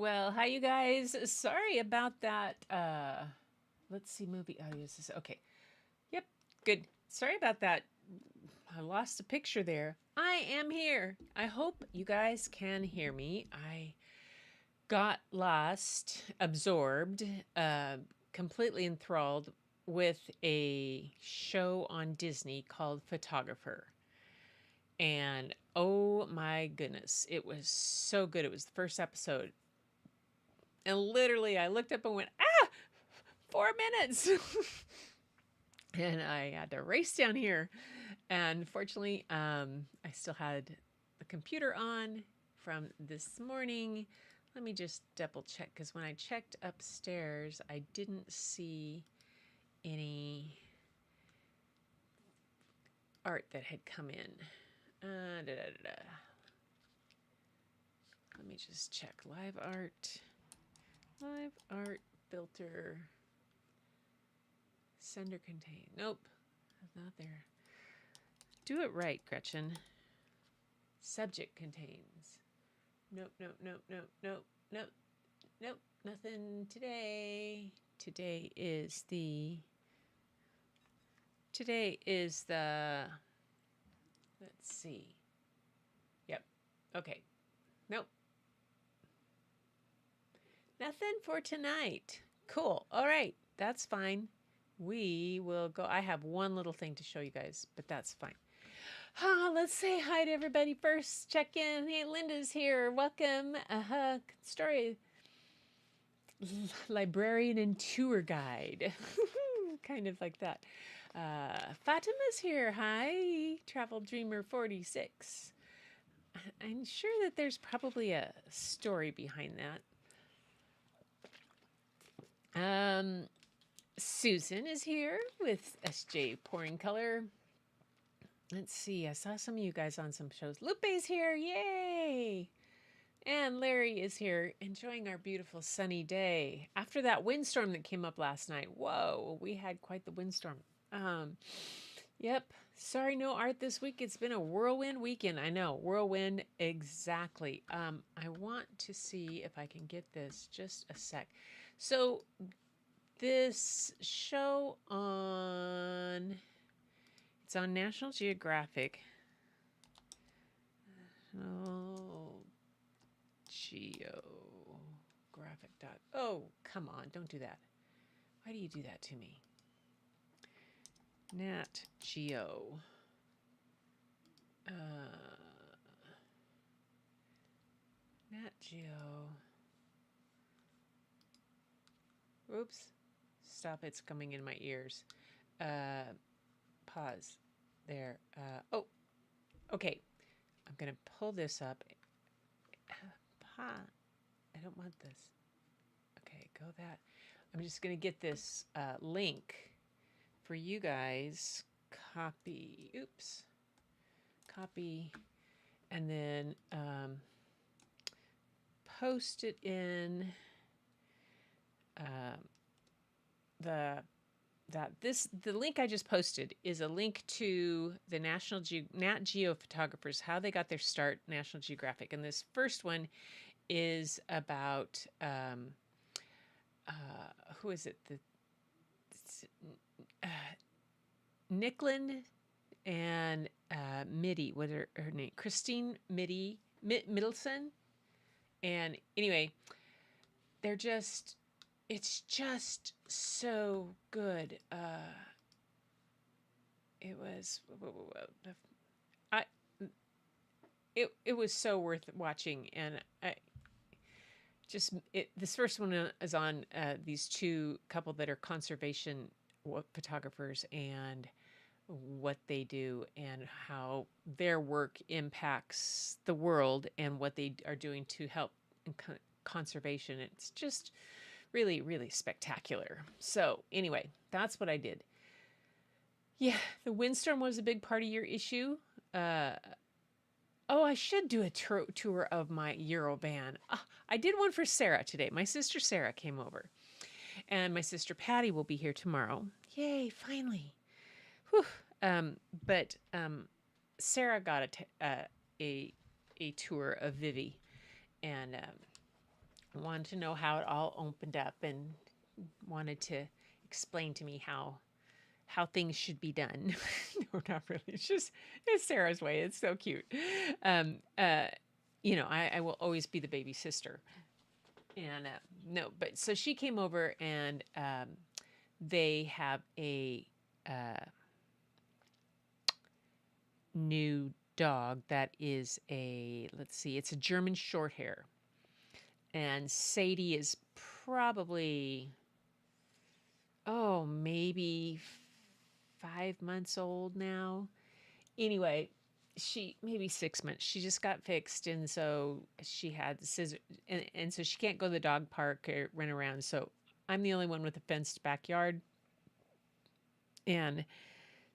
Well, hi, you guys. Sorry about that. Let's see, movie audio. Okay. Yep. Good. Sorry about that. I lost a picture there. I am here. I hope you guys can hear me. I got lost, absorbed, completely enthralled with a show on Disney called Photographer. And oh my goodness, it was so good. It was the first episode. And literally, I looked up and went, 4 minutes. And I had to race down here. And fortunately, I still had the computer on from this morning. Let me just double check because when I checked upstairs, I didn't see any art that had come in. Let me just check. Live art filter. Sender contain. Nope, not there. Do it right, Gretchen. Subject contains. Nope, nope, nope, nope, nope, nope, nope. Nothing today. Today is the. Let's see. Yep. Okay. Nope. Nothing for tonight. Cool. All right. That's fine. We will go. I have one little thing to show you guys, but that's fine. Let's say hi to everybody first. Check in. Hey, Linda's here. Welcome. Story librarian and tour guide. Kind of like that. Fatima's here. Hi, Travel Dreamer 46. I'm sure that there's probably a story behind that. Susan is here with SJ Pouring Color. Let's see. I saw some of you guys on some shows. Lupe's here. Yay! And Larry is here enjoying our beautiful sunny day. After that windstorm that came up last night. Whoa, we had quite the windstorm. Yep. Sorry, no art this week. It's been a whirlwind weekend. I know. Whirlwind, exactly. I want to see if I can get this. Just a sec. So this show it's on National Geographic. Oh, Geographic. Oh, come on. Don't do that. Why do you do that to me? Nat Geo. Nat Geo. Oops. Stop. It's coming in my ears. Pause. There. Oh, okay. I'm going to pull this up. I don't want this. Okay, go that. I'm just going to get this link for you guys. Copy. Oops. Copy. And then post it in the link I just posted is a link to the Nat Geo photographers, how they got their start, National Geographic. And this first one is about who is it? Nicklin and Mitty, what are her name? Christine Middleton. And anyway, it's just so good. It was, it was so worth watching. And this first one is on these two couple that are conservation photographers and what they do and how their work impacts the world and what they are doing to help in conservation. It's just really, really spectacular. So anyway, that's what I did. Yeah, the windstorm was a big part of your issue. I should do a tour of my Eurovan. I did one for Sarah today. My sister Sarah came over. And my sister Patty will be here tomorrow. Yay, finally. Whew. But Sarah got a tour of Vivi. And wanted to know how it all opened up and wanted to explain to me how things should be done. No, not really. It's Sarah's way. It's so cute. Um, uh, I will always be the baby sister. And no, but so she came over and they have a uh, new dog that is let's see, it's a German short hair. And Sadie is probably, oh, maybe 5 months old now. Anyway, she maybe 6 months. She just got fixed, and so she had the scissor, and so she can't go to the dog park or run around. So I'm the only one with a fenced backyard, and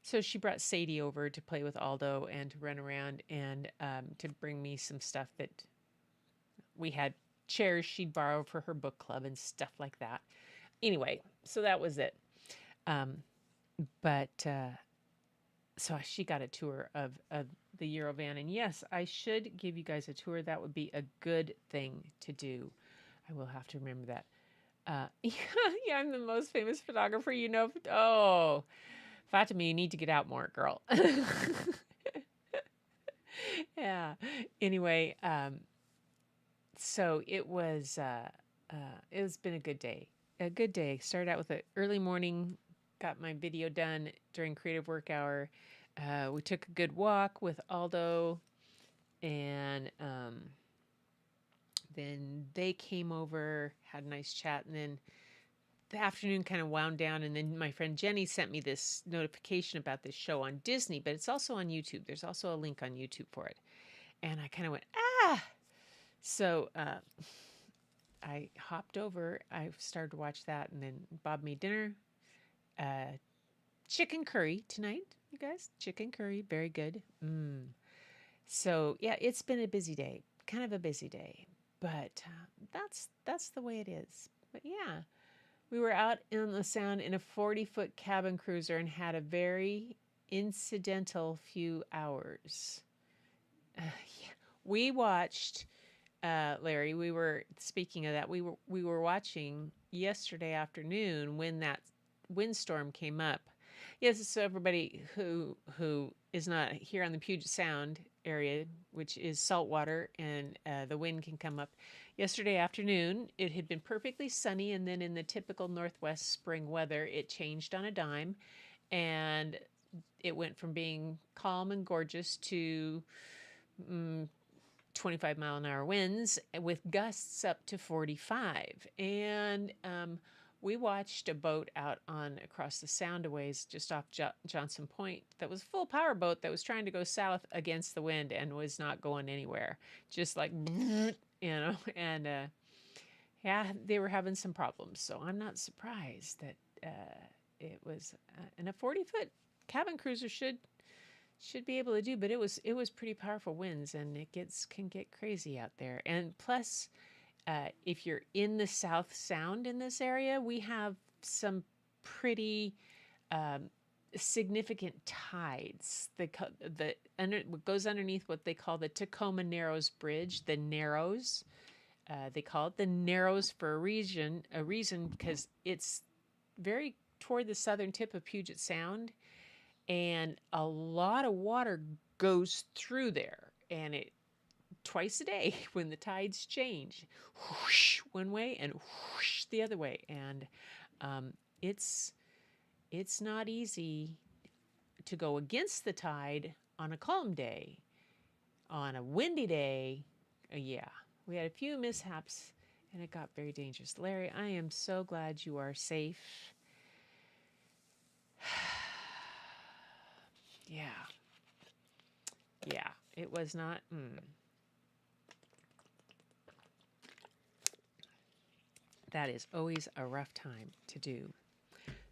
so she brought Sadie over to play with Aldo and to run around and to bring me some stuff that we had chairs she'd borrow for her book club and stuff like that. Anyway, so that was it. Um, but so she got a tour of the Eurovan. And yes, I should give you guys a tour. That would be a good thing to do. I will have to remember that. Yeah, I'm the most famous photographer you know. Oh, Fatima, you need to get out more, girl. Yeah. Anyway, so it's been a good day. A good day. Started out with an early morning, got my video done during creative work hour. We took a good walk with Aldo, and then they came over, had a nice chat, and then the afternoon kind of wound down. And then my friend Jenny sent me this notification about this show on Disney, but it's also on YouTube. There's also a link on YouTube for it. And I kind of went, ah! So I hopped over. I started to watch that, and then Bob made dinner. Chicken curry tonight, you guys. Chicken curry, very good. So yeah, it's been a busy day, kind of a busy day, but that's the way it is. But yeah, we were out in the Sound in a 40-foot cabin cruiser and had a very incidental few hours. Yeah. We watched Larry. We were speaking of that. We were watching yesterday afternoon when that windstorm came up. Yes, so everybody who is not here on the Puget Sound area, which is saltwater, and the wind can come up. Yesterday afternoon, it had been perfectly sunny, and then in the typical Northwest spring weather, it changed on a dime, and it went from being calm and gorgeous to 25-mile-an-hour winds with gusts up to 45. And we watched a boat out on across the Sound a ways just off Johnson Point that was a full power boat that was trying to go south against the wind and was not going anywhere. Just like, and yeah, they were having some problems. So I'm not surprised that it was, and a 40-foot cabin cruiser should be able to do, but it was pretty powerful winds, and can get crazy out there. And plus, if you're in the South Sound in this area, we have some pretty significant tides. What goes underneath what they call the Tacoma Narrows Bridge, the Narrows. They call it the Narrows for a reason because it's very toward the southern tip of Puget Sound, and a lot of water goes through there, and it twice a day when the tides change, whoosh one way and whoosh the other way, and it's not easy to go against the tide on a calm day. On a windy day, yeah, we had a few mishaps, and it got very dangerous. Larry, I am so glad you are safe. Yeah. Yeah, it was not. That is always a rough time to do.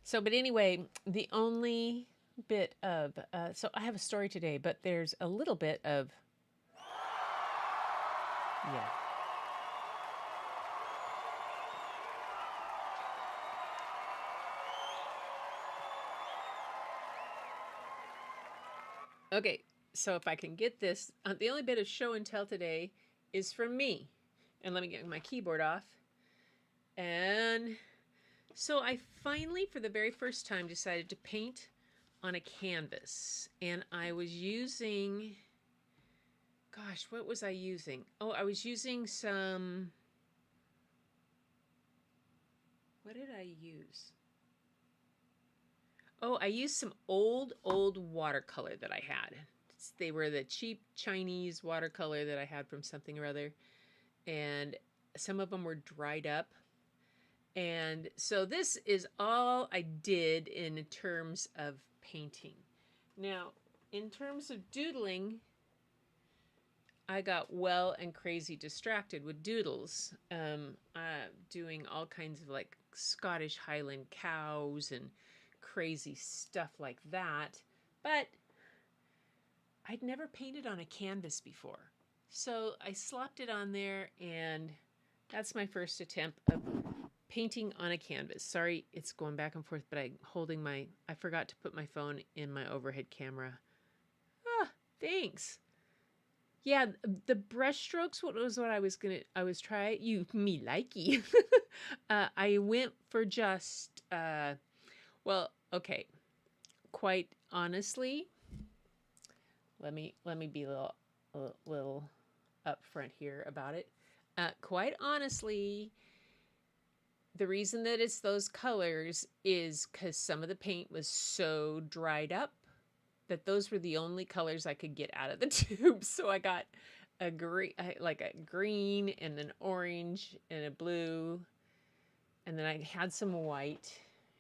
So, but anyway, the only bit of. So I have a story today, but there's a little bit of. Yeah. Okay, so if I can get this, the only bit of show and tell today is from me. And let me get my keyboard off. And so I finally, for the very first time, decided to paint on a canvas. And I was using, gosh, what was I using? Oh, I was using some, what did I use? Oh, I used some old watercolor that I had. They were the cheap Chinese watercolor that I had from something or other. And some of them were dried up. And so this is all I did in terms of painting. Now, in terms of doodling, I got well and crazy distracted with doodles, doing all kinds of like Scottish Highland cows and crazy stuff like that. But I'd never painted on a canvas before. So I slopped it on there, and that's my first attempt of painting on a canvas. Sorry, it's going back and forth, but I forgot to put my phone in my overhead camera. Ah, thanks. Yeah, the brush strokes, what I was trying, you, me likey. I went for just, well, okay, quite honestly, let me be a little upfront here about it. Quite honestly, the reason that it's those colors is because some of the paint was so dried up that those were the only colors I could get out of the tube. So I got a green and an orange and a blue, and then I had some white.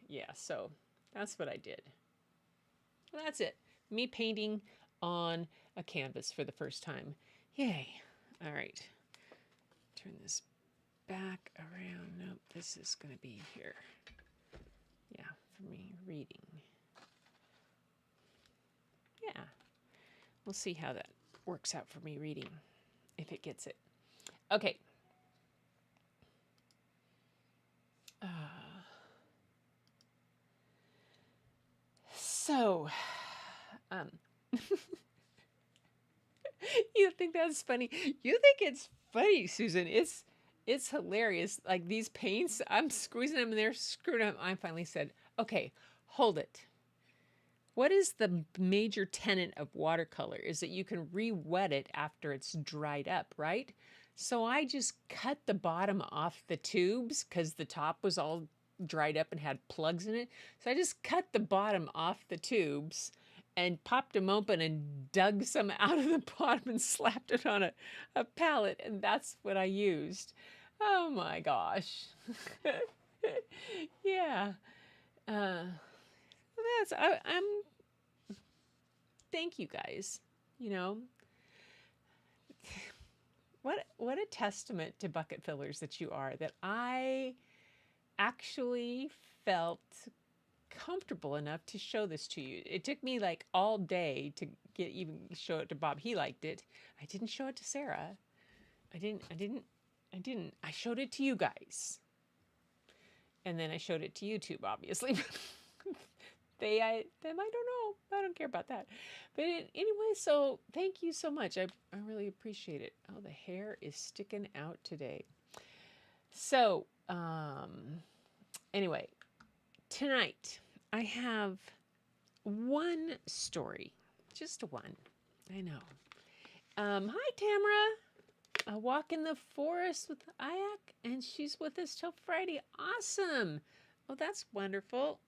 Yeah, so that's what I did. Well, that's it. Me painting on a canvas for the first time. Yay. All right. Turn this back around. Nope, this is going to be here. Yeah, for me reading. Yeah, we'll see how that works out for me reading, if it gets it. Okay. So, um, you think that's funny? You think it's funny, Susan? It's hilarious. Like these paints, I'm squeezing them and they're screwed up. I finally said, "Okay, hold it. What is the major tenet of watercolor is that you can re-wet it after it's dried up, right? So I just cut the bottom off the tubes because the top was all dried up and had plugs in it. So I just cut the bottom off the tubes and popped them open and dug some out of the bottom and slapped it on a palette. And that's what I used. Oh my gosh. Yeah. Uh, I'm thank you guys. You know, what a testament to bucket fillers that you are, that I actually felt comfortable enough to show this to you. It took me like all day to even show it to Bob. He liked it. I didn't show it to Sarah. I didn't. I showed it to you guys. And then I showed it to YouTube, obviously. Them, I don't know. I don't care about that. But anyway, so thank you so much. I really appreciate it. Oh, the hair is sticking out today. So, anyway, tonight I have one story, just one. I know. Hi, Tamara. A walk in the forest with Ayak, and she's with us till Friday. Awesome. Oh, that's wonderful.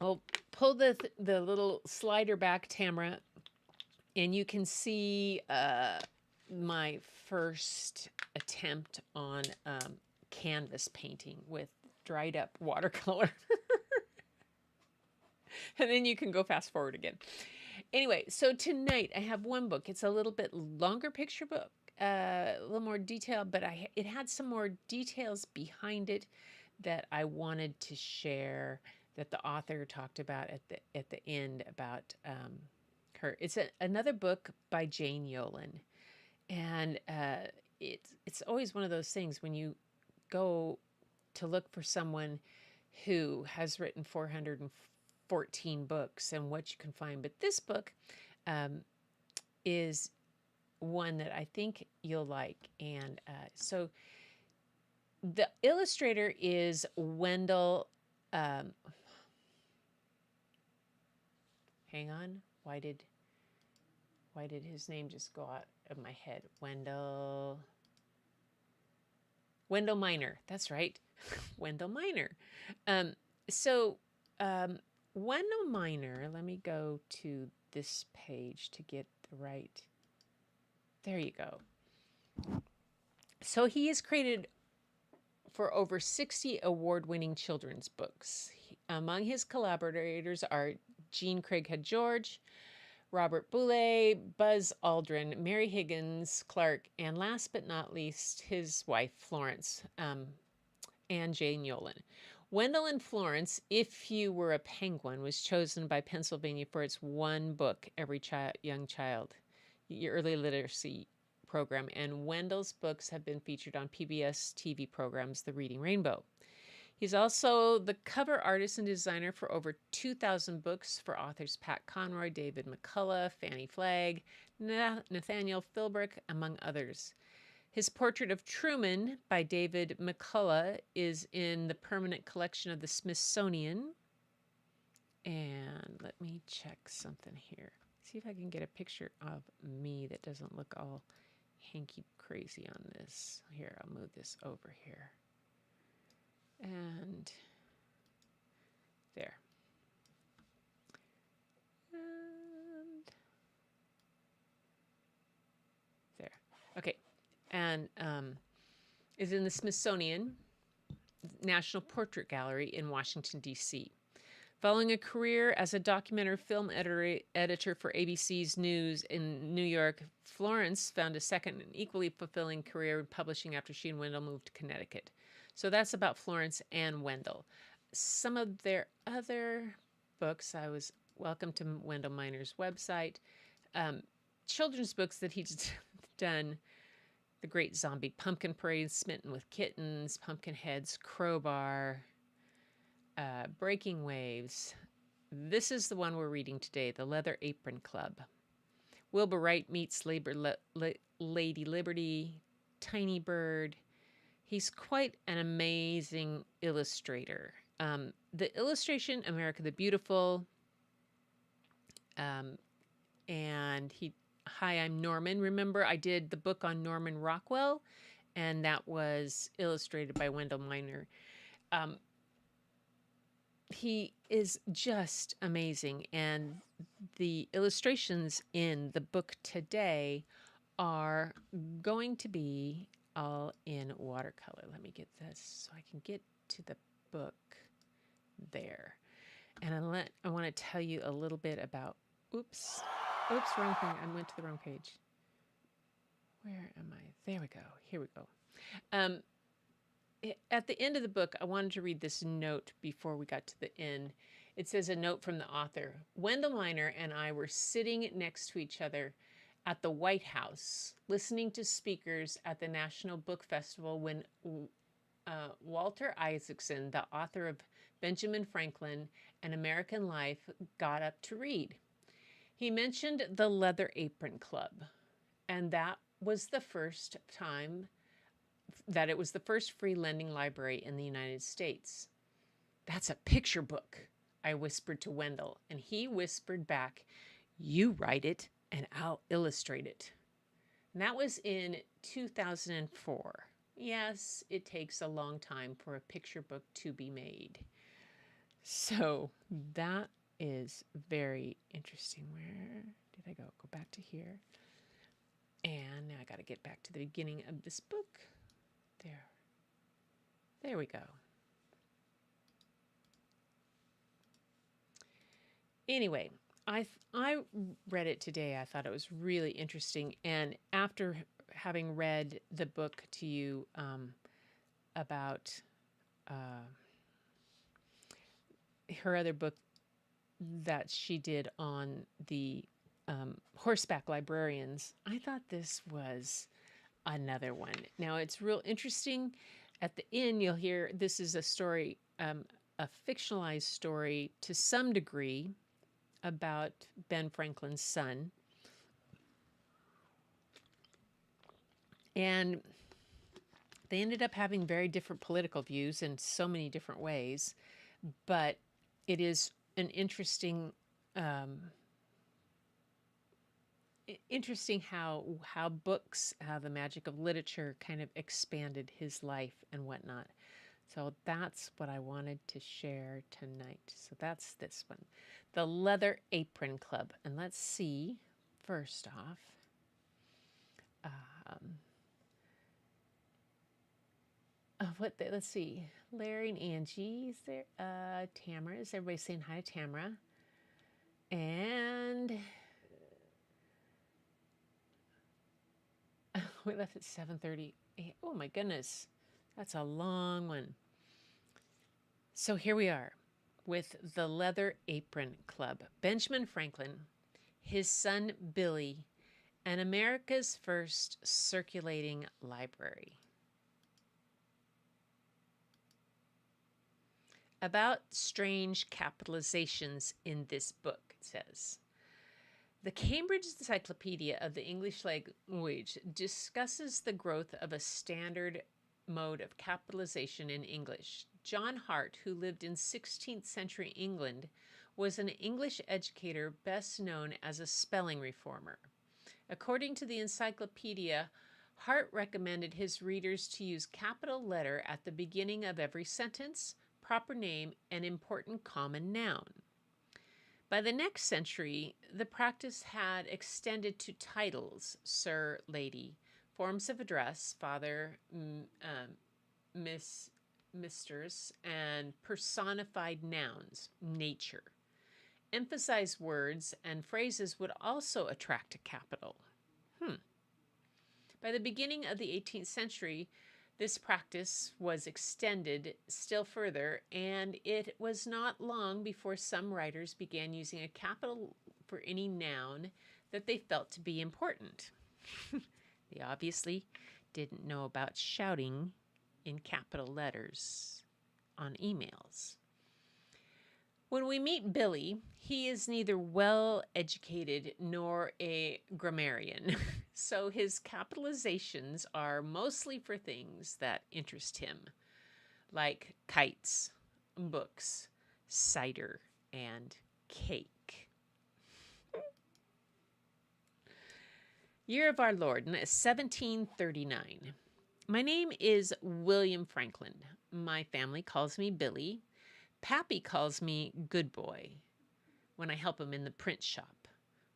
I'll pull the little slider back, Tamara, and you can see my first attempt on canvas painting with dried up watercolor. And then you can go fast forward again. Anyway, so tonight I have one book. It's a little bit longer picture book, a little more detailed, but it had some more details behind it that I wanted to share, that the author talked about at the end about her. It's another book by Jane Yolen, and it's always one of those things when you go to look for someone who has written 414 books and what you can find. But this book is one that I think you'll like. And so the illustrator is Wendell. Um, hang on. Why did his name just go out of my head? Wendell Minor. That's right. Wendell Minor. Um, so um, Wendell Minor, let me go to this page to get the right. There you go. So he has created for over 60 award-winning children's books. Among his collaborators are Jean Craighead George, Robert Boulay, Buzz Aldrin, Mary Higgins Clark, and last but not least, his wife, Florence, and Jane Yolen. Wendell and Florence, If You Were a Penguin, was chosen by Pennsylvania for its one book every young child, your early literacy program, and Wendell's books have been featured on PBS TV programs The Reading Rainbow. He's also the cover artist and designer for over 2,000 books for authors Pat Conroy, David McCullough, Fannie Flagg, Nathaniel Philbrick, among others. His portrait of Truman by David McCullough is in the permanent collection of the Smithsonian. And let me check something here. See if I can get a picture of me that doesn't look all hanky crazy on this. Here, I'll move this over here. And there. And there. Okay. And is in the Smithsonian National Portrait Gallery in Washington, D.C. Following a career as a documentary film editor for ABC's News in New York, Florence found a second and equally fulfilling career in publishing after she and Wendell moved to Connecticut. So that's about Florence and Wendell. Some of their other books, I was welcome to Wendell Minor's website. Children's books that he's done: The Great Zombie Pumpkin Parade, Smitten with Kittens, Pumpkinhead's Crowbar, Breaking Waves. This is the one we're reading today, The Leather Apron Club. Wilbur Wright Meets Lady Liberty, Tiny Bird. He's quite an amazing illustrator. The illustration, America the Beautiful. And Hi, I'm Norman. Remember, I did the book on Norman Rockwell, and that was illustrated by Wendell Minor. He is just amazing, and the illustrations in the book today are going to be all in watercolor. Let me get this so I can get to the book there. And I want to tell you a little bit about, oops, wrong thing. I went to the wrong page. Where am I? There we go. Here we go. At the end of the book, I wanted to read this note before we got to the end. It says, a note from the author. Wendell Minor and I were sitting next to each other at the White House, listening to speakers at the National Book Festival when Walter Isaacson, the author of Benjamin Franklin and American Life, got up to read. He mentioned the Leather Apron Club, and that was the first time that it was the first free lending library in the United States. That's a picture book, I whispered to Wendell, and he whispered back, you write it and I'll illustrate it. And that was in 2004. Yes, it takes a long time for a picture book to be made. So that is very interesting. Where did I go? Go back to here. And now I got to get back to the beginning of this book. There we go. Anyway, I read it today. I thought it was really interesting. And after having read the book to you about her other book that she did on the horseback librarians, I thought this was another one. Now, it's real interesting. At the end, you'll hear this is a story, a fictionalized story to some degree about Ben Franklin's son. And they ended up having very different political views in so many different ways. But it is an interesting how books, how the magic of literature kind of expanded his life and whatnot. So that's what I wanted to share tonight. So that's this one, the Leather Apron Club. And let's see, first off, let's see, Larry and Angie, is there? Tamara, is everybody saying hi to Tamara? And we left at 7:30. Oh my goodness, that's a long one. So here we are with the Leather Apron Club. Benjamin Franklin, his son Billy, and America's first circulating library. About strange capitalizations in this book, it says. The Cambridge Encyclopedia of the English Language discusses the growth of a standard mode of capitalization in English. John Hart, who lived in 16th century England, was an English educator best known as a spelling reformer. According to the encyclopedia, Hart recommended his readers to use capital letter at the beginning of every sentence, proper name, and important common noun. By the next century, the practice had extended to titles, sir, lady, forms of address, father, misters, and personified nouns, nature. Emphasized words and phrases would also attract a capital. By the beginning of the 18th century, this practice was extended still further, and it was not long before some writers began using a capital for any noun that they felt to be important. They obviously didn't know about shouting in capital letters on emails. When we meet Billy, he is neither well educated nor a grammarian, so his capitalizations are mostly for things that interest him, like kites, books, cider, and cake. Year of our Lord, 1739. My name is William Franklin. My family calls me Billy. Pappy calls me Good Boy when I help him in the print shop,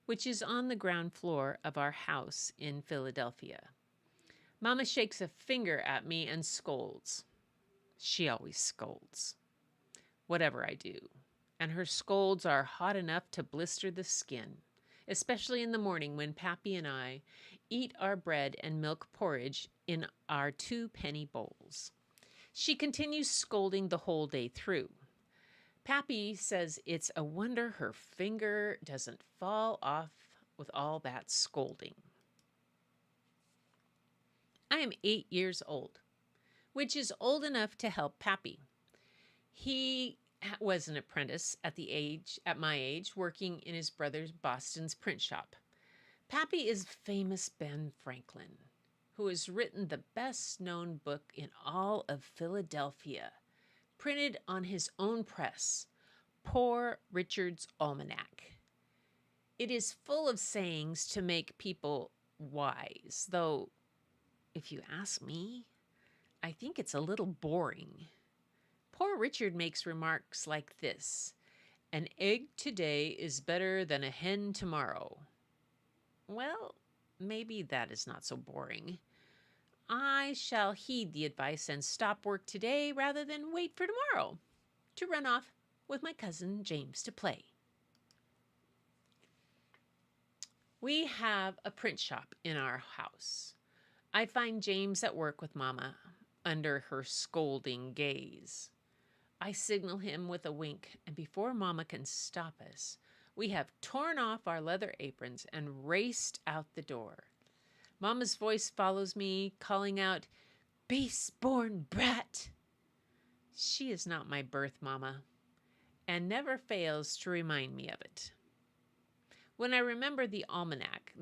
which is on the ground floor of our house in Philadelphia. Mama shakes a finger at me and scolds. She always scolds, whatever I do, and her scolds are hot enough to blister the skin, especially in the morning when Pappy and I eat our bread and milk porridge in our 2-penny bowls. She continues scolding the whole day through. Pappy says it's a wonder her finger doesn't fall off with all that scolding. I am 8 years old, which is old enough to help Pappy. He was an apprentice at my age, working in his brother Boston's print shop. Pappy is famous Ben Franklin, who has written the best-known book in all of Philadelphia, printed on his own press, Poor Richard's Almanac. It is full of sayings to make people wise, though, if you ask me, I think it's a little boring. Poor Richard makes remarks like this: "An egg today is better than a hen tomorrow." Well, maybe that is not so boring. I shall heed the advice and stop work today rather than wait for tomorrow to run off with my cousin James to play. We have a print shop in our house. I find James at work with Mama under her scolding gaze. I signal him with a wink, and before Mama can stop us, we have torn off our leather aprons and raced out the door. Mama's voice follows me, calling out, "Base-born brat!" She is not my birth mama, and never fails to remind me of it. Then I remember the almanac.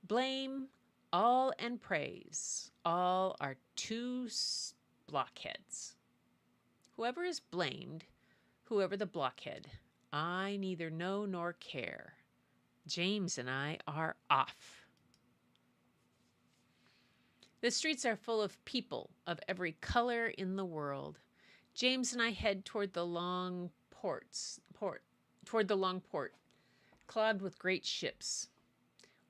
Blame All and praise, all are two blockheads. Whoever is blamed, whoever the blockhead, I neither know nor care. James and I are off. The streets are full of people of every color in the world. James and I head toward the long port, clogged with great ships.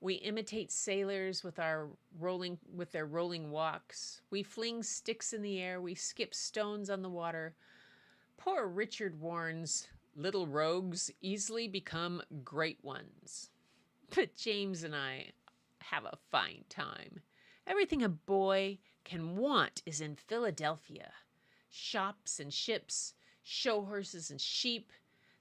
We imitate sailors with their rolling walks. We fling sticks in the air. We skip stones on the water. Poor Richard warns, little rogues easily become great ones. But James and I have a fine time. Everything a boy can want is in Philadelphia. Shops and ships, show horses and sheep.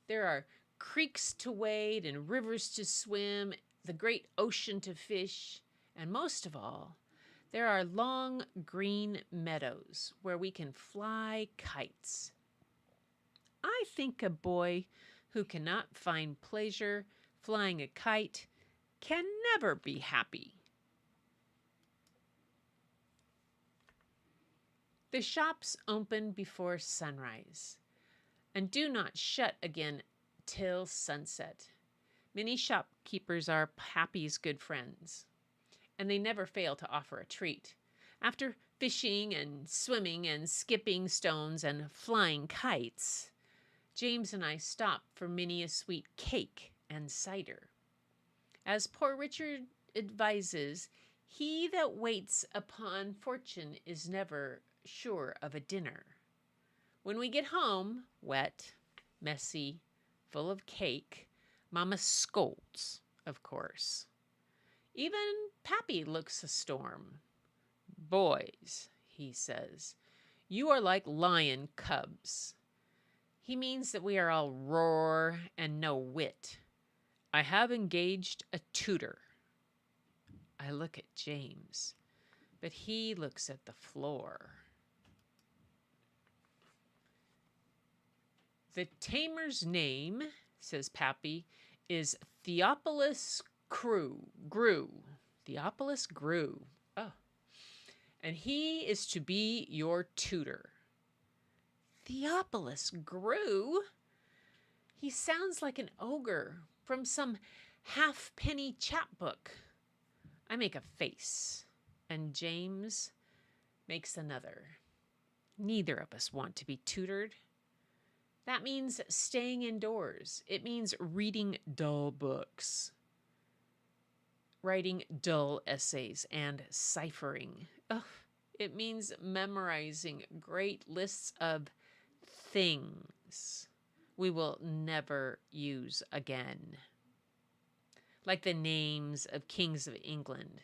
There are creeks to wade and rivers to swim, the great ocean to fish, and most of all, there are long green meadows where we can fly kites. I think a boy who cannot find pleasure flying a kite can never be happy. The shops open before sunrise and do not shut again till sunset. Many shopkeepers are Pappy's good friends, and they never fail to offer a treat. After fishing and swimming and skipping stones and flying kites, James and I stop for many a sweet cake and cider. As poor Richard advises, he that waits upon fortune is never sure of a dinner. When we get home, wet, messy, full of cake, Mama scolds, of course. Even Pappy looks a storm. Boys, he says, you are like lion cubs. He means that we are all roar and no wit. I have engaged a tutor. I look at James, but he looks at the floor. The tamer's name, says Pappy, is Theophilus Grew. Theophilus Grew. Oh. And he is to be your tutor. Theophilus Grew? He sounds like an ogre from some halfpenny chapbook. I make a face, and James makes another. Neither of us want to be tutored. That means staying indoors. It means reading dull books, writing dull essays, and ciphering. Ugh. It means memorizing great lists of things we will never use again, like the names of kings of England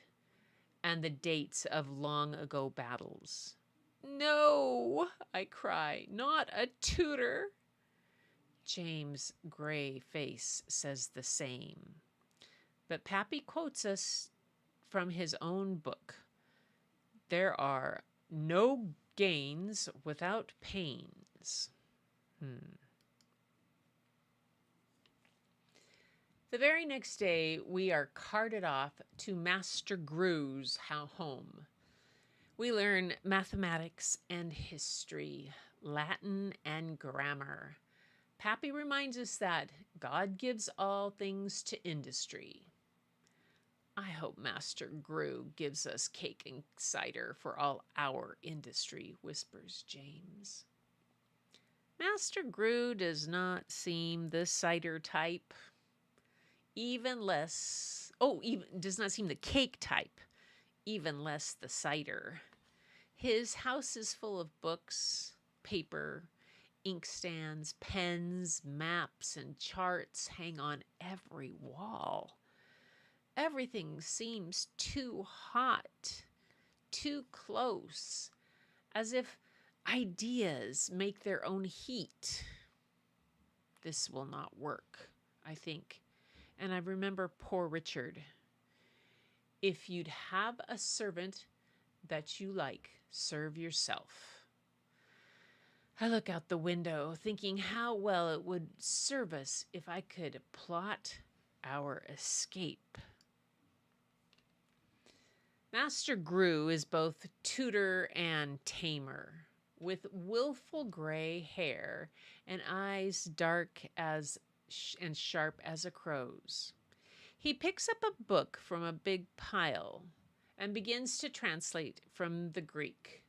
and the dates of long ago battles. No, I cry, not a tutor. James' gray face says the same. But Pappy quotes us from his own book. There are no gains without pains. The very next day, we are carted off to Master Grew's home. We learn mathematics and history, Latin and grammar. Pappy reminds us that God gives all things to industry. I hope Master Grew gives us cake and cider for all our industry, whispers James. Master Grew does not seem the cider type. Does not seem the cake type, even less the cider. His house is full of books, paper, inkstands, pens, maps, and charts hang on every wall. Everything seems too hot, too close, as if ideas make their own heat. This will not work, I think. And I remember poor Richard. If you'd have a servant that you like, serve yourself. I look out the window, thinking how well it would serve us if I could plot our escape. Master Gru is both tutor and tamer, with willful gray hair and eyes dark as and sharp as a crow's. He picks up a book from a big pile and begins to translate from the Greek.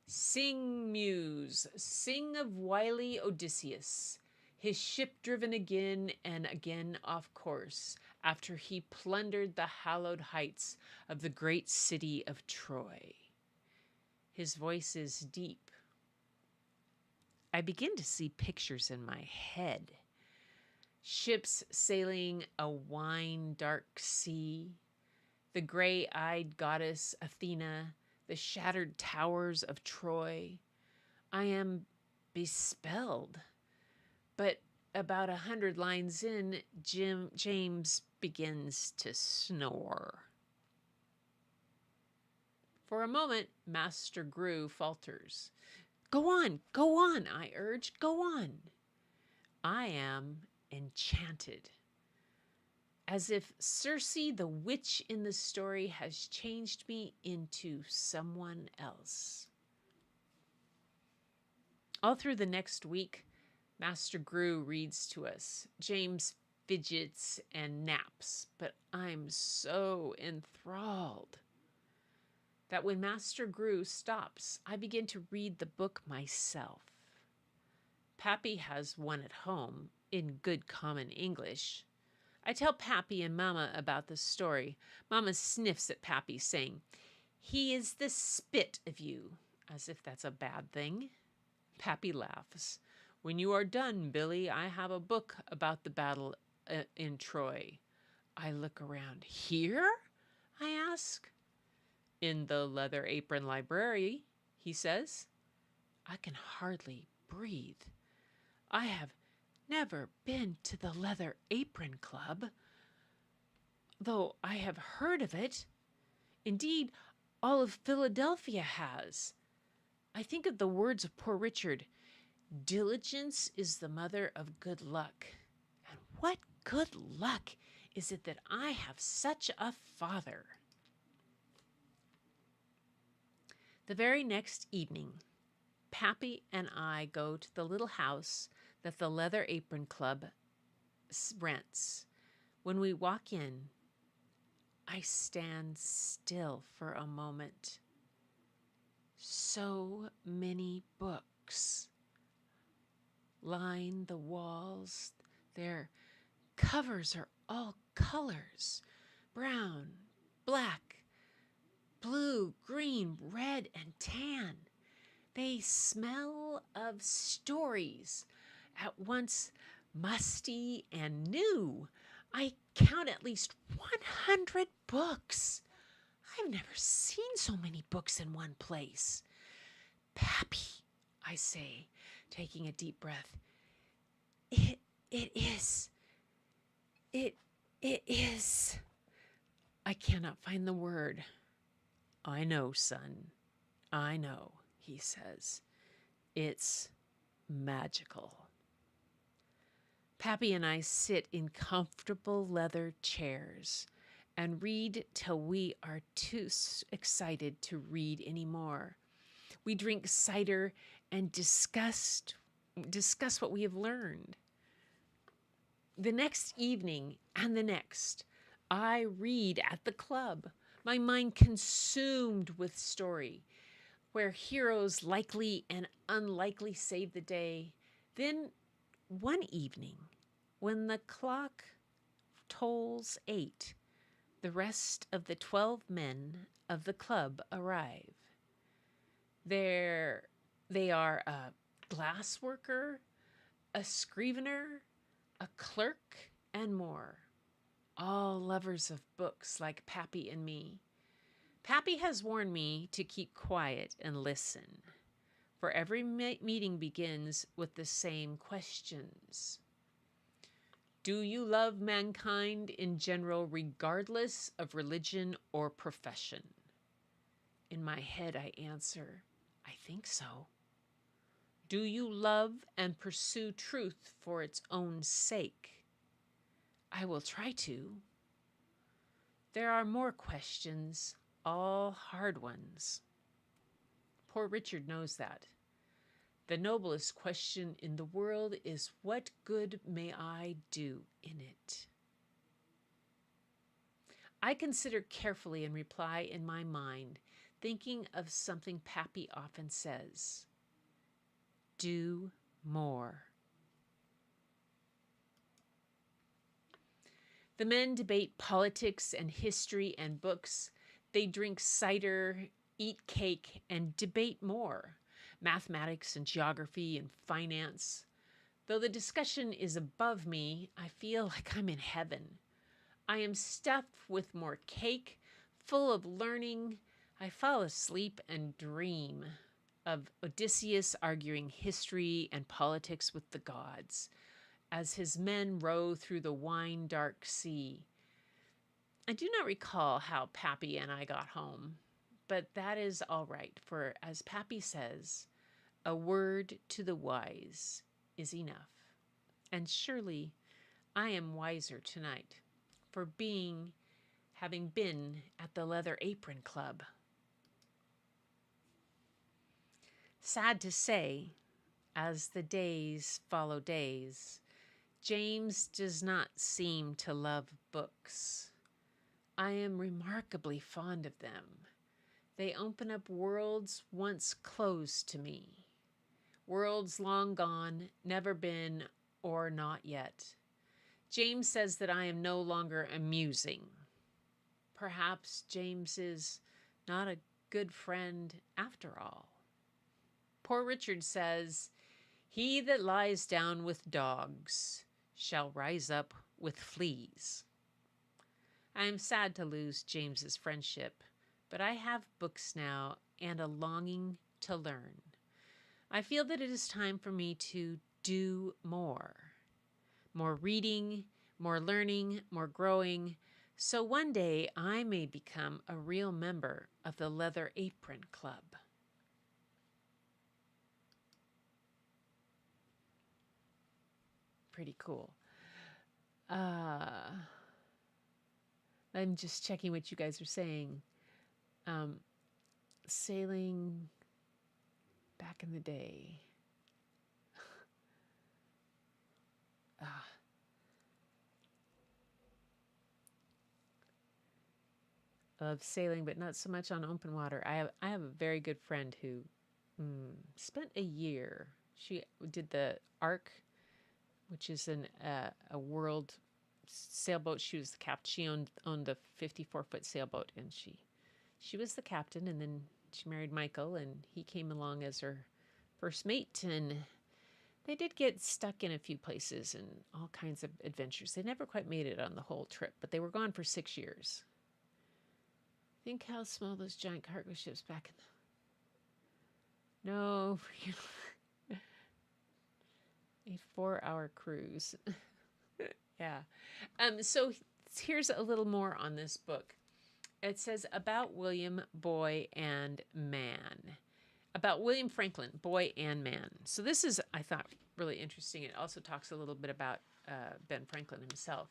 Sing, muse, sing of wily Odysseus, his ship driven again and again off course after he plundered the hallowed heights of the great city of Troy. His voice is deep. I begin to see pictures in my head. Ships sailing a wine-dark sea, the gray-eyed goddess Athena, the shattered towers of Troy. I am bespelled. But about 100 lines in, James begins to snore. For a moment, Master Gru falters. Go on, I urge, go on. I am enchanted. As if Circe, the witch in the story, has changed me into someone else. All through the next week, Master Gru reads to us. James fidgets and naps, but I'm so enthralled that when Master Gru stops, I begin to read the book myself. Pappy has one at home in good common English. I tell Pappy and Mama about the story. Mama sniffs at Pappy, saying, "He is the spit of you," as if that's a bad thing. Pappy laughs. When you are done, Billy, I have a book about the battle in Troy. I look around. Here? I ask. In the Leather Apron Library, he says. I can hardly breathe. I have never been to the Leather Apron Club, though I have heard of it. Indeed, all of Philadelphia has. I think of the words of Poor Richard. Diligence is the mother of good luck. And what good luck is it that I have such a father? The very next evening, Pappy and I go to the little house that the Leather Apron Club rents. When we walk in, I stand still for a moment. So many books line the walls. Their covers are all colors: brown, black, blue, green, red, and tan. They smell of stories, at once musty and new. I count at least 100 books. I've never seen so many books in one place. Pappy, I say, taking a deep breath. It is. I cannot find the word. I know, son. I know, he says. It's magical. Pappy and I sit in comfortable leather chairs and read till we are too excited to read anymore. We drink cider and discuss what we have learned. The next evening and the next, I read at the club, my mind consumed with story, where heroes likely and unlikely save the day. Then one evening, when the clock tolls 8, the rest of the 12 men of the club arrive. They are a glass worker, a scrivener, a clerk, and more. All lovers of books like Pappy and me. Pappy has warned me to keep quiet and listen, for every meeting begins with the same questions. Do you love mankind in general, regardless of religion or profession? In my head, I answer, I think so. Do you love and pursue truth for its own sake? I will try to. There are more questions, all hard ones. Poor Richard knows that. The noblest question in the world is, what good may I do in it? I consider carefully and reply in my mind, thinking of something Pappy often says: do more. The men debate politics and history and books. They drink cider, eat cake, and debate more: mathematics and geography and finance. Though the discussion is above me, I feel like I'm in heaven. I am stuffed with more cake, full of learning. I fall asleep and dream of Odysseus arguing history and politics with the gods as his men row through the wine-dark sea. I do not recall how Pappy and I got home, but that is all right, for as Pappy says, a word to the wise is enough. And surely I am wiser tonight for having been at the Leather Apron Club. Sad to say, as the days follow days, James does not seem to love books. I am remarkably fond of them. They open up worlds once closed to me, worlds long gone, never been, or not yet. James says that I am no longer amusing. Perhaps James is not a good friend after all. Poor Richard says, "He that lies down with dogs shall rise up with fleas." I am sad to lose James's friendship, but I have books now and a longing to learn. I feel that it is time for me to do more. More reading, more learning, more growing, so one day I may become a real member of the Leather Apron Club. Pretty cool. I'm just checking what you guys are saying. Sailing back in the day. Of sailing, but not so much on open water. I have a very good friend who spent a year. She did the Ark, which is a world sailboat. She was the captain. She owned the 54-foot sailboat, and she was the captain. And then she married Michael, and he came along as her first mate. And they did get stuck in a few places and all kinds of adventures. They never quite made it on the whole trip, but they were gone for 6 years. Think how small those giant cargo ships back in No, a 4-hour cruise. Yeah. So here's a little more on this book. It says about William, boy, and man. About William Franklin, boy and man. So this is, I thought, really interesting. It also talks a little bit about Ben Franklin himself.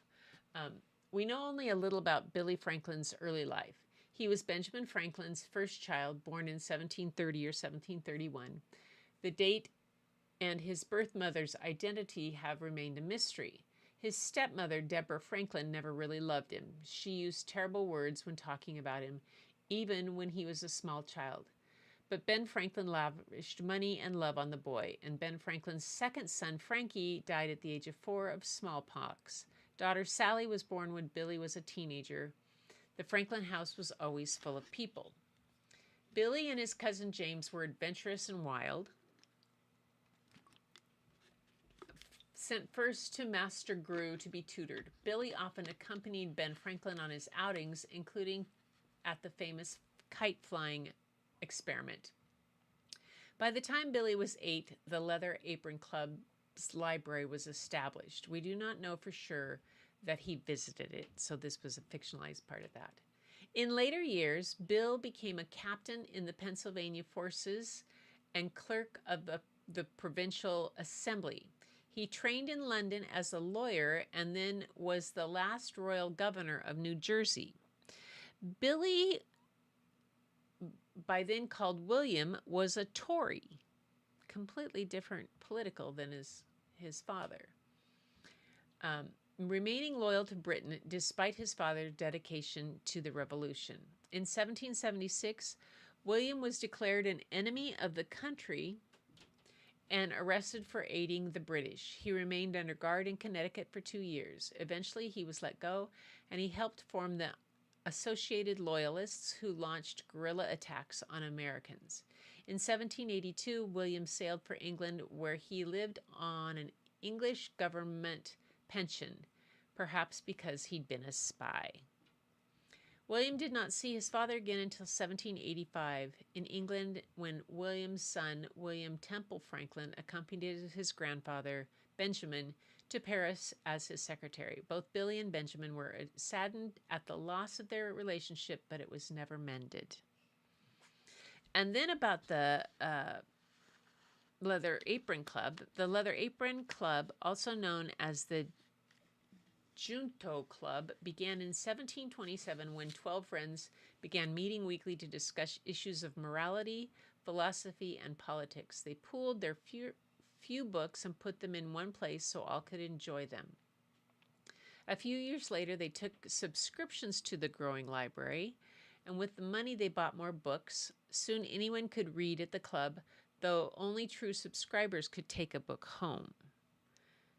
We know only a little about Billy Franklin's early life. He was Benjamin Franklin's first child, born in 1730 or 1731. The date and his birth mother's identity have remained a mystery. His stepmother, Deborah Franklin, never really loved him. She used terrible words when talking about him, even when he was a small child. But Ben Franklin lavished money and love on the boy, and Ben Franklin's second son, Frankie, died at the age of 4 of smallpox. Daughter Sally was born when Billy was a teenager. The Franklin house was always full of people. Billy and his cousin James were adventurous and wild. Sent first to Master Grew to be tutored, Billy often accompanied Ben Franklin on his outings, including at the famous kite flying experiment. By the time Billy was 8, the Leather Apron Club's library was established. We do not know for sure that he visited it, so this was a fictionalized part of that. In later years, Bill became a captain in the Pennsylvania forces and clerk of the provincial assembly. He trained in London as a lawyer and then was the last royal governor of New Jersey. Billy by then called William, was a Tory, completely different political than his father. Um, Remaining loyal to Britain despite his father's dedication to the revolution. In 1776, William was declared an enemy of the country and arrested for aiding the British. He remained under guard in Connecticut for 2 years. Eventually, he was let go, and he helped form the Associated Loyalists, who launched guerrilla attacks on Americans. In 1782, William sailed for England, where he lived on an English government pension, perhaps because he'd been a spy. William did not see his father again until 1785 in England, when William's son, William Temple Franklin, accompanied his grandfather, Benjamin, to Paris as his secretary. Both Billy and Benjamin were saddened at the loss of their relationship, but it was never mended. And then about the Leather Apron Club. The Leather Apron Club, also known as the Junto Club, began in 1727 when 12 friends began meeting weekly to discuss issues of morality, philosophy, and politics. They pooled their few books and put them in one place so all could enjoy them. A few years later, they took subscriptions to the growing library, and with the money they bought more books. Soon anyone could read at the club, though only true subscribers could take a book home.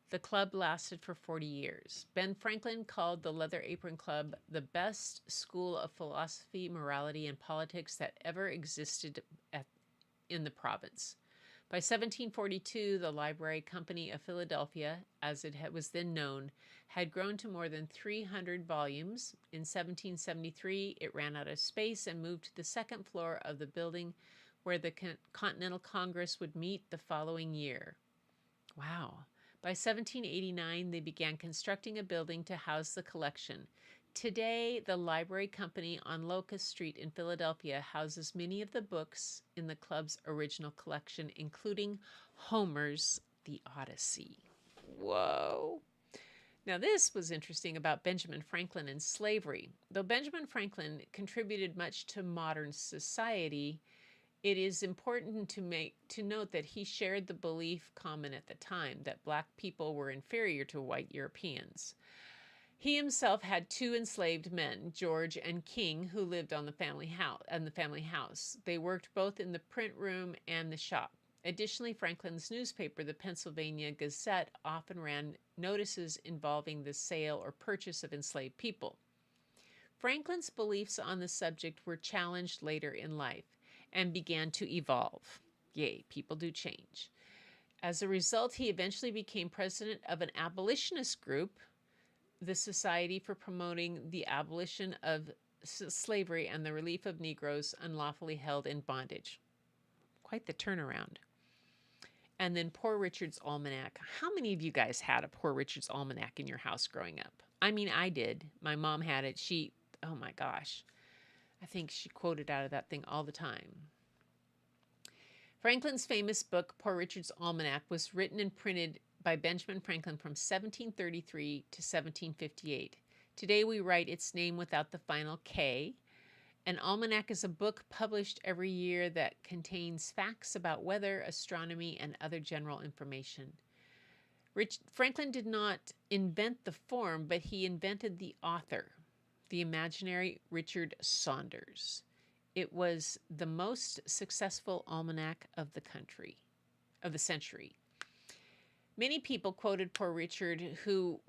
The club lasted for 40 years. Ben Franklin called the Leather Apron Club the best school of philosophy, morality, and politics that ever existed in the province. By 1742, the Library Company of Philadelphia, as it was then known, had grown to more than 300 volumes. In 1773, it ran out of space and moved to the second floor of the building where the Continental Congress would meet the following year. Wow. By 1789, they began constructing a building to house the collection. Today, the Library Company on Locust Street in Philadelphia houses many of the books in the club's original collection, including Homer's The Odyssey. Whoa. Now, this was interesting about Benjamin Franklin and slavery. Though Benjamin Franklin contributed much to modern society, it is important to note that he shared the belief common at the time that black people were inferior to white Europeans. He himself had 2 enslaved men, George and King, who lived on the family house. They worked both in the print room and the shop. Additionally, Franklin's newspaper, the Pennsylvania Gazette, often ran notices involving the sale or purchase of enslaved people. Franklin's beliefs on the subject were challenged later in life and began to evolve. Yay, people do change. As a result, he eventually became president of an abolitionist group, the Society for Promoting the Abolition of Slavery and the Relief of Negroes Unlawfully Held in Bondage. Quite the turnaround. And then Poor Richard's Almanac. How many of you guys had a Poor Richard's Almanac in your house growing up? I mean, I did. My mom had it. Oh my gosh. I think she quoted out of that thing all the time. Franklin's famous book, Poor Richard's Almanac, was written and printed by Benjamin Franklin from 1733 to 1758. Today we write its name without the final K. An almanac is a book published every year that contains facts about weather, astronomy, and other general information. Franklin did not invent the form, but he invented the author, the imaginary Richard Saunders. It was the most successful almanac of the century. Many people quoted Poor Richard, who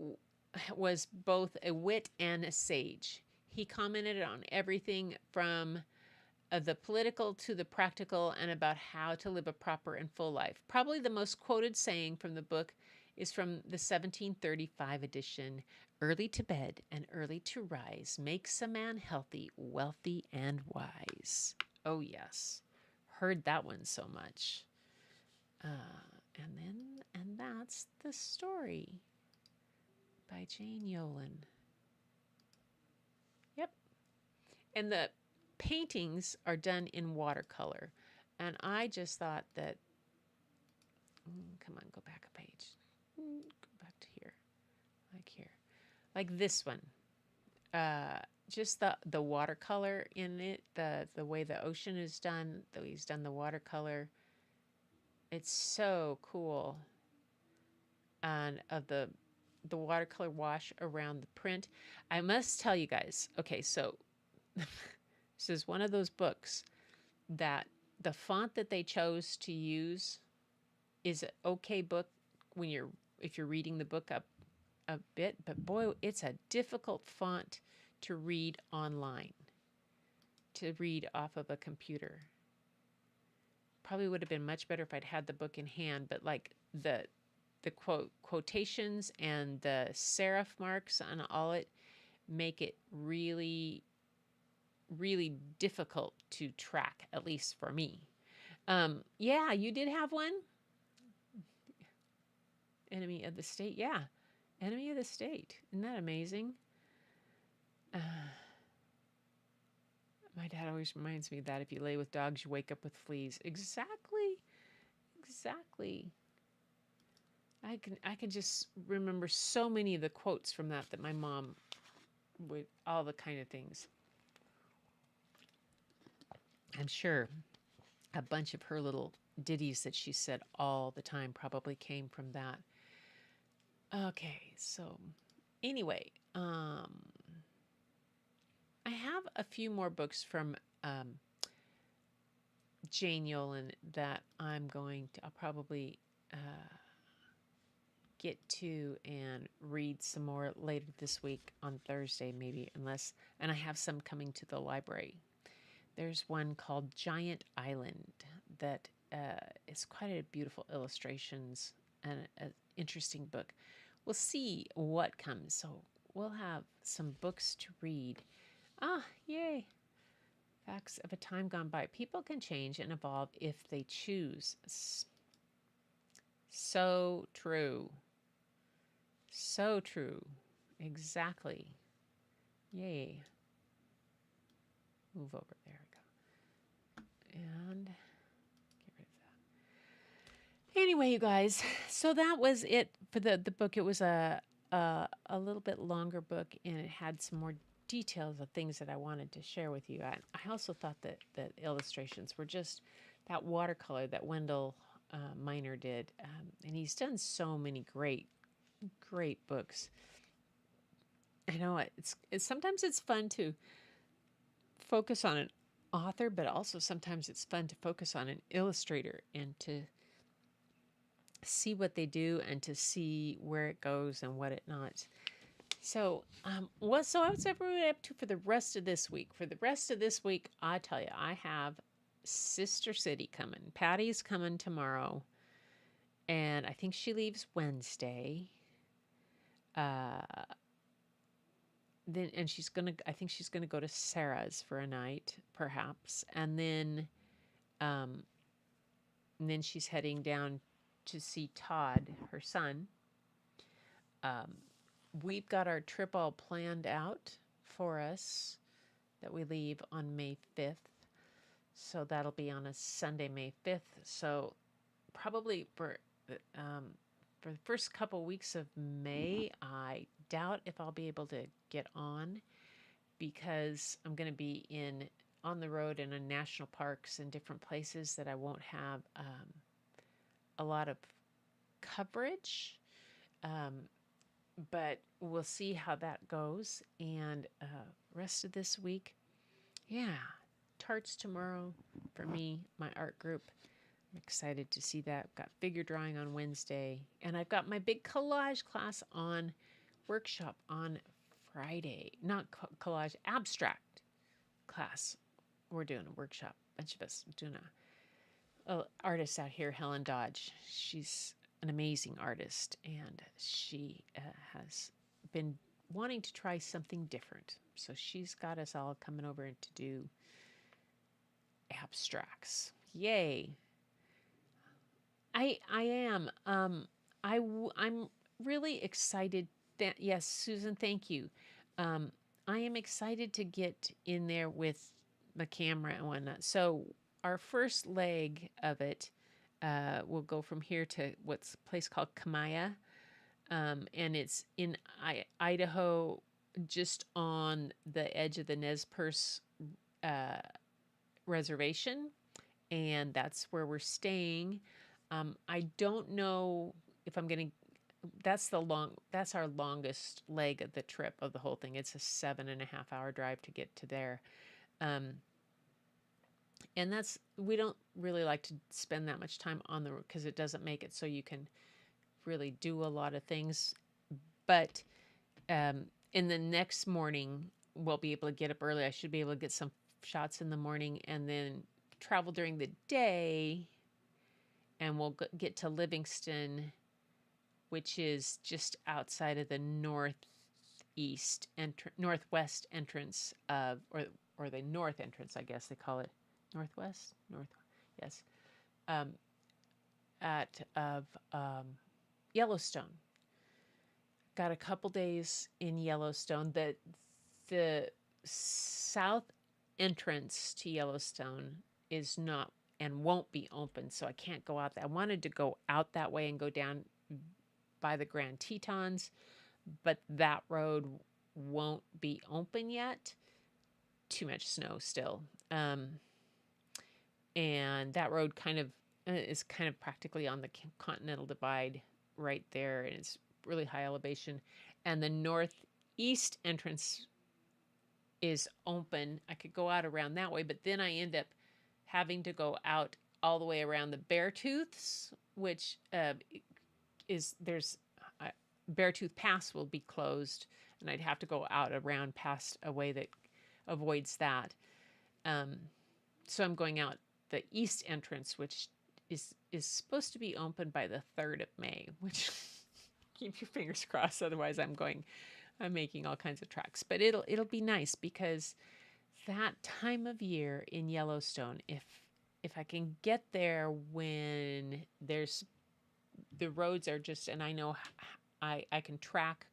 was both a wit and a sage. He commented on everything from the political to the practical and about how to live a proper and full life. Probably the most quoted saying from the book is from the 1735 edition. Early to bed and early to rise makes a man healthy, wealthy, and wise. Oh, yes. Heard that one so much. And that's the story by Jane Yolen. Yep. And the paintings are done in watercolor. And I just thought that, come on, go back a page. Go back to here. Like here. Like this one. just the watercolor in it, the way the ocean is done, the way he's done the watercolor. It's so cool. And of the watercolor wash around the print. I must tell you guys, okay, so this is one of those books that the font that they chose to use is an okay book when you're if you're reading the book up a bit, but boy, it's a difficult font to read online, to read off of a computer. Probably would have been much better if I'd had the book in hand, but like the quotations and the serif marks on all it make it really really difficult to track, at least for me. Yeah, you did have one. Enemy of the state. Yeah, enemy of the state. Isn't that amazing? Uh, my dad always reminds me that if you lay with dogs, you wake up with fleas. Exactly. Exactly. I can just remember so many of the quotes from that my mom would, all the kind of things. I'm sure a bunch of her little ditties that she said all the time probably came from that. Okay, so anyway, I have a few more books from Jane Yolen that I'll probably get to and read some more later this week on Thursday, maybe, and I have some coming to the library. There's one called Giant Island that is quite a beautiful illustrations and an interesting book. We'll see what comes. So we'll have some books to read. Ah, yay. Facts of a time gone by. People can change and evolve if they choose. So true. So true. Exactly. Yay. Move over. There we go. And get rid of that. Anyway, you guys, so that was it for the book. It was a little bit longer book, and it had some more details of things that I wanted to share with you. I also thought that the illustrations were just that watercolor that Wendell Minor did, and he's done so many great books. I know it's sometimes it's fun to focus on an author, but also sometimes it's fun to focus on an illustrator and to see what they do and to see where it goes and what it not. So, what's everybody up to for the rest of this week? For the rest of this week, I tell you, I have Sister City coming. Patty's coming tomorrow, and I think she leaves Wednesday. Then I think she's gonna go to Sarah's for a night, perhaps, and then she's heading down to see Todd, her son. We've got our trip all planned out for us that we leave on May 5th. So that'll be on a Sunday, May 5th. So probably for the first couple weeks of May, I doubt if I'll be able to get on because I'm going to be on the road and in national parks and different places that I won't have a lot of coverage. But we'll see how that goes. And rest of this week, yeah, tarts tomorrow for me, my art group. I'm excited to see that. I've got figure drawing on Wednesday, and I've got my big collage class on workshop on Friday. Not collage, abstract class. We're doing a workshop. A bunch of us doing a artist out here, Helen Dodge. She's an amazing artist, and she has been wanting to try something different. So she's got us all coming over to do abstracts. Yay! I am. I'm really excited. Yes, Susan, thank you. I am excited to get in there with the camera and whatnot. So our first leg of it. We'll go from here to what's a place called Kamaya, and it's in Idaho, just on the edge of the Nez Perce uh, reservation, and that's where we're staying. I don't know if I'm going to. That's our longest leg of the trip of the whole thing. It's a 7.5 hour drive to get to there. Um, and we don't really like to spend that much time on the road because it doesn't make it so you can really do a lot of things. But in the next morning, we'll be able to get up early. I should be able to get some shots in the morning and then travel during the day. And we'll get to Livingston, which is just outside of the northwest entrance of, or the north entrance, I guess they call it. Northwest? North, yes. Um, of Yellowstone. Got a couple days in Yellowstone. The south entrance to Yellowstone is not and won't be open, so I can't go out there. I wanted to go out that way and go down by the Grand Tetons, but that road won't be open yet. Too much snow still. And that road is kind of practically on the Continental Divide right there, and it's really high elevation. And the northeast entrance is open. I could go out around that way, but then I end up having to go out all the way around the Beartooths, which there's Beartooth Pass will be closed, and I'd have to go out around past a way that avoids that. So I'm going out the east entrance, which is supposed to be open by the 3rd of May, which keep your fingers crossed. Otherwise, I'm making all kinds of tracks. But it'll be nice because that time of year in Yellowstone, if I can get there when the roads are just, and I know I can track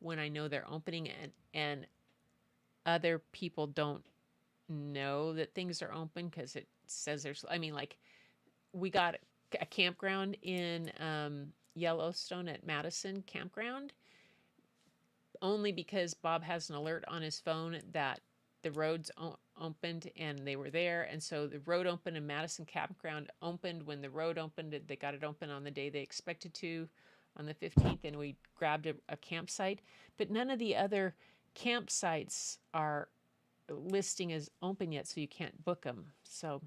when I know they're opening, and other people don't know that things are open because it says we got a campground in Yellowstone at Madison Campground only because Bob has an alert on his phone that the roads opened and they were there. And so the road opened and Madison Campground opened when the road opened. They got it open on the day they expected to, on the 15th, and we grabbed a campsite. But none of the other campsites are listing as open yet, so you can't book them. So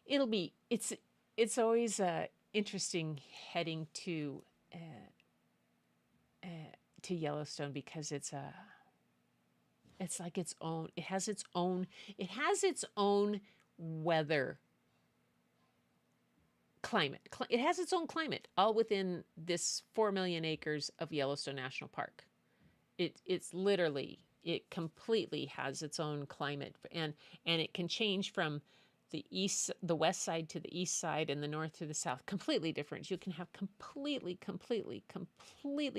it's always interesting heading to Yellowstone because it's like its own. It has its own weather climate. It has its own climate, all within this 4 million acres of Yellowstone National Park. It's literally, it completely has its own climate, and it can change from the west side to the east side and the north to the south. Completely different. You can have completely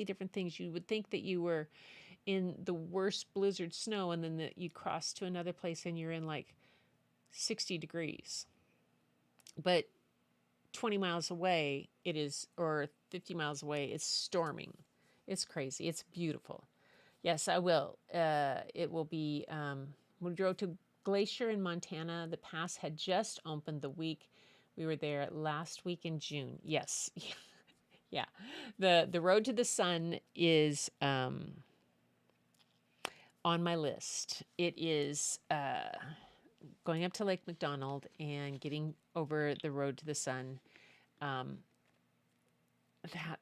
different things. You would think that you were in the worst blizzard snow, and then that you cross to another place and you're in like 60 degrees. But 20 miles away it is, or 50 miles away, it's storming. It's crazy. It's beautiful. Yes, I will. It will be, we drove to Glacier in Montana. The pass had just opened the week we were there last week in June. Yes. Yeah. The Road to the Sun is on my list. It is going up to Lake McDonald and getting over the Road to the Sun.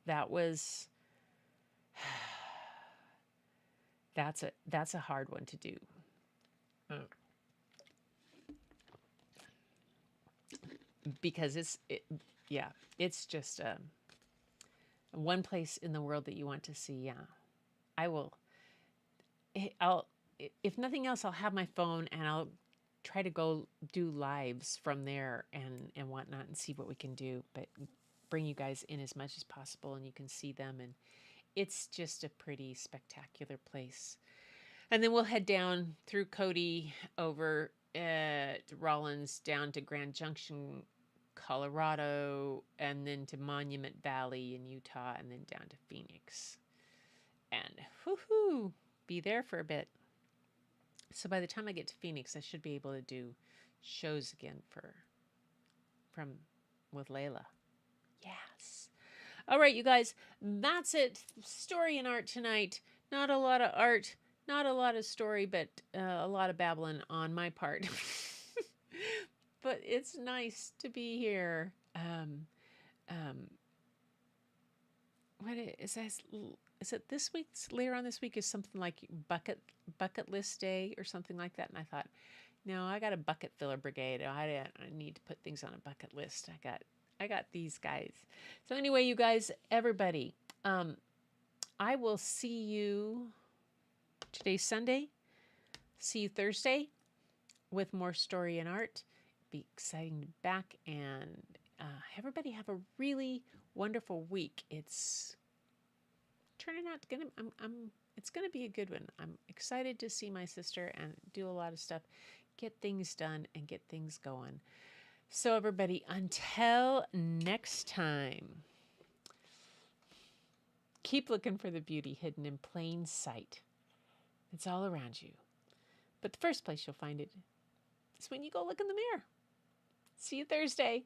That was that's a hard one to do. Because it's just one place in the world that you want to see. Yeah, I'll, if nothing else, I'll have my phone and I'll try to go do lives from there and whatnot and see what we can do, but bring you guys in as much as possible and you can see them. And it's just a pretty spectacular place. And then we'll head down through Cody over Rollins down to Grand Junction, Colorado, and then to Monument Valley in Utah, and then down to Phoenix. And whoo-hoo, be there for a bit. So by the time I get to Phoenix, I should be able to do shows again with Layla. Yes. All right, you guys, that's it. Story and art tonight. Not a lot of art, not a lot of story, but a lot of babbling on my part. But it's nice to be here. What is this? Is it this week's later on this week is something like bucket list day or something like that? And I thought, no, I got a bucket filler brigade. I need to put things on a bucket list. I got these guys. So anyway, you guys, everybody, I will see you. Today's Sunday. See you Thursday with more story and art. Be exciting to be back, and everybody have a really wonderful week. It's turning out it's gonna be a good one. I'm excited to see my sister and do a lot of stuff, get things done and get things going. So everybody, until next time, keep looking for the beauty hidden in plain sight. It's all around you. But the first place you'll find it is when you go look in the mirror. See you Thursday.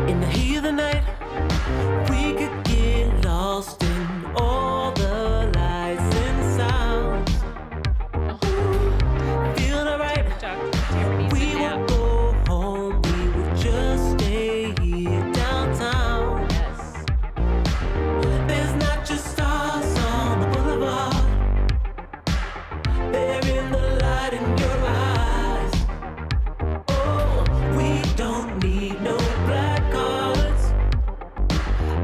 In the heat of the night, we could get lost in all the lights and sounds. Feeling alright, we won't go home, we would just stay here downtown. Yes. There's not just stars on the boulevard, they're in the light in your eyes. Oh, we don't need no black cards,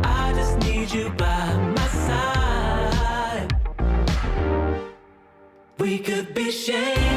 I just need you by my side. We could be sharing